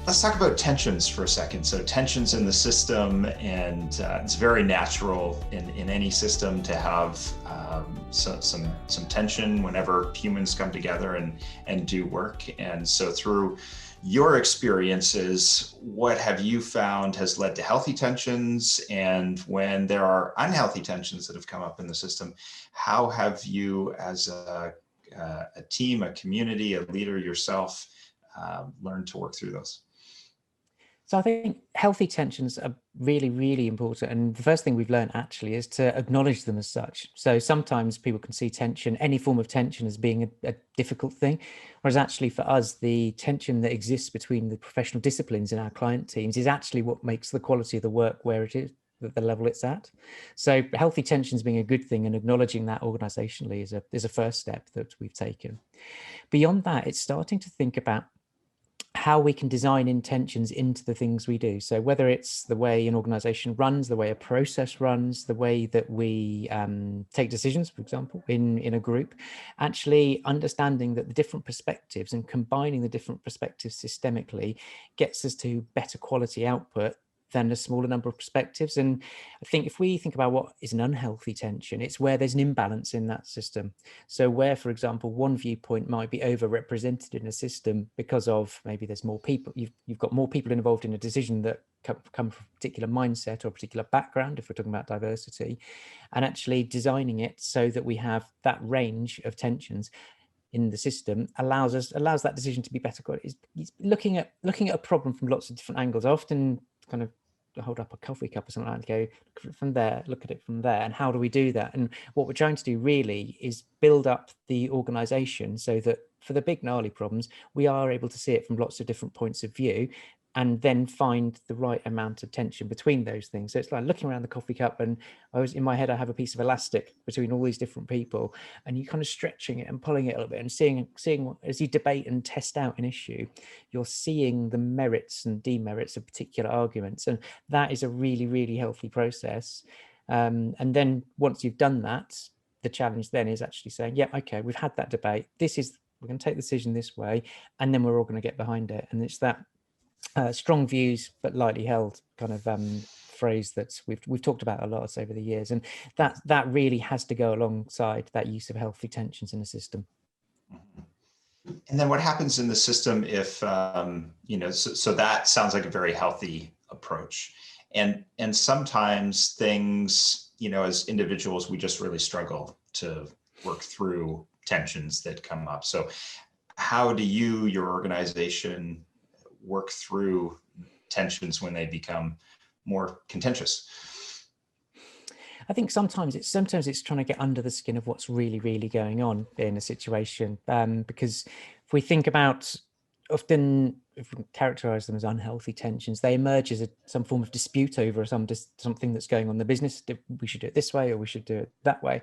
Let's talk about tensions for a second. So tensions in the system, and it's very natural in any system to have some tension whenever humans come together and do work. And so through your experiences, what have you found has led to healthy tensions? And when there are unhealthy tensions that have come up in the system, how have you as a team, a community, a leader yourself, learned to work through those? So I think healthy tensions are really, really important. And the first thing we've learned actually is to acknowledge them as such. So sometimes people can see tension, any form of tension, as being a difficult thing. Whereas actually for us, the tension that exists between the professional disciplines in our client teams is actually what makes the quality of the work where it is, at the level it's at. So healthy tensions being a good thing and acknowledging that organizationally is a first step that we've taken. Beyond that, it's starting to think about how we can design intentions into the things we do. So whether it's the way an organization runs, the way a process runs, the way that we take decisions, for example, in a group, actually understanding that the different perspectives and combining the different perspectives systemically gets us to better quality output than a smaller number of perspectives. And I think if we think about what is an unhealthy tension, it's where there's an imbalance in that system. So where, for example, one viewpoint might be overrepresented in a system because of maybe there's more people, you've got more people involved in a decision that come from a particular mindset or a particular background, if we're talking about diversity, and actually designing it so that we have that range of tensions in the system allows that decision to be better quality. It's looking at a problem from lots of different angles. I often kind of hold up a coffee cup or something like that and go, look at it from there, look at it from there, and how do we do that? And what we're trying to do really is build up the organization so that for the big gnarly problems, we are able to see it from lots of different points of view, and then find the right amount of tension between those things. So it's like looking around the coffee cup, and in my head, I have a piece of elastic between all these different people, and you kind of stretching it and pulling it a little bit and seeing what, as you debate and test out an issue, you're seeing the merits and demerits of particular arguments. And that is a really, really healthy process. And then once you've done that, the challenge then is actually saying, yeah, okay, we've had that debate. We're going to take the decision this way, and then we're all going to get behind it. And it's that strong views but lightly held kind of phrase that we've talked about a lot over the years, and that really has to go alongside that use of healthy tensions in the system. And then what happens in the system if so that sounds like a very healthy approach, and sometimes things, as individuals, we just really struggle to work through tensions that come up. So how do your organization work through tensions when they become more contentious? I think sometimes it's trying to get under the skin of what's really, really going on in a situation. Because if we think about, often if we characterize them as unhealthy tensions, they emerge as some form of dispute over something that's going on in the business. We should do it this way or we should do it that way.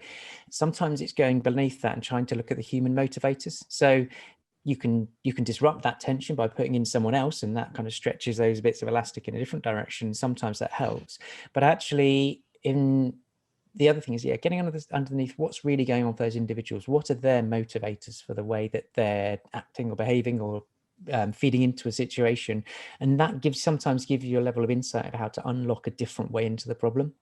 Sometimes it's going beneath that and trying to look at the human motivators. So you can disrupt that tension by putting in someone else, and that kind of stretches those bits of elastic in a different direction. Sometimes that helps, but actually the other thing is, getting underneath what's really going on for those individuals. What are their motivators for the way that they're acting or behaving or feeding into a situation? And that sometimes gives you a level of insight of how to unlock a different way into the problem.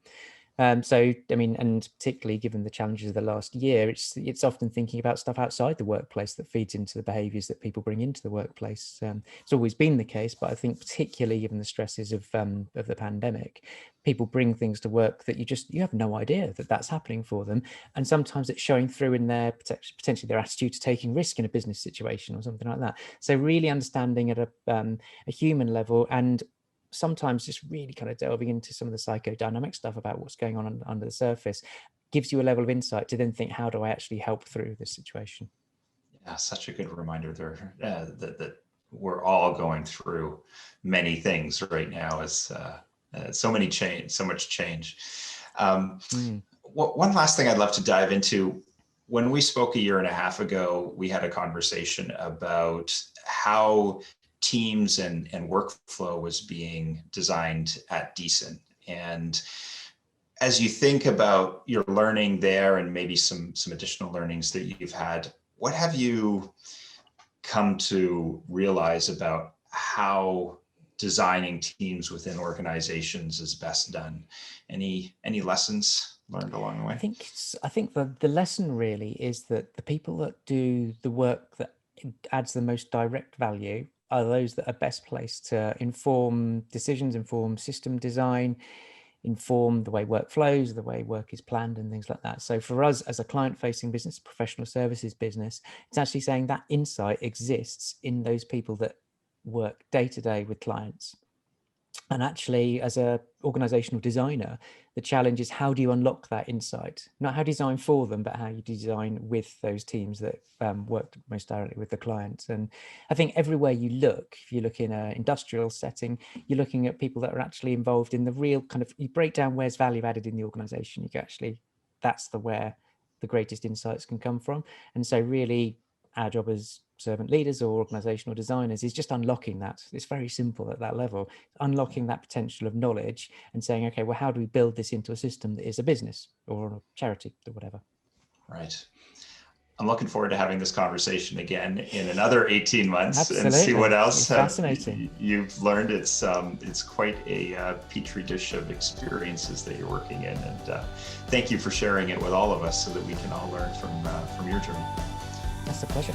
So, I mean, and particularly given the challenges of the last year, it's often thinking about stuff outside the workplace that feeds into the behaviours that people bring into the workplace. It's always been the case, but I think particularly given the stresses of the pandemic, people bring things to work that you have no idea that that's happening for them, and sometimes it's showing through in their potentially their attitude to taking risk in a business situation or something like that. So really understanding at a human level, and sometimes just really kind of delving into some of the psychodynamic stuff about what's going on under the surface gives you a level of insight to then think, how do I actually help through this situation? Yeah, such a good reminder there that we're all going through many things right now as so much change. One last thing I'd love to dive into. When we spoke a year and a half ago, we had a conversation about how teams and workflow was being designed at Decent. And as you think about your learning there and maybe some additional learnings that you've had, what have you come to realize about how designing teams within organizations is best done. Any lessons learned along the way? I think the lesson really is that the people that do the work that adds the most direct value are those that are best placed to inform decisions, inform system design, inform the way work flows, the way work is planned and things like that. So for us as a client-facing business, professional services business, it's actually saying that insight exists in those people that work day to day with clients. And actually, as a organizational designer, the challenge is how do you unlock that insight? Not how you design for them, but how you design with those teams that work most directly with the clients. And I think everywhere you look, if you look in an industrial setting, you're looking at people that are actually involved in the real kind of, you break down where's value added in the organization, you can actually, that's where the greatest insights can come from. And so really our job as servant leaders or organizational designers is just unlocking that. It's very simple at that level, unlocking that potential of knowledge and saying, okay, well, how do we build this into a system that is a business or a charity or whatever? Right. I'm looking forward to having this conversation again in another 18 months. Absolutely. And see what else you've learned. It's quite a petri dish of experiences that you're working in. And thank you for sharing it with all of us so that we can all learn from your journey. That's a pleasure.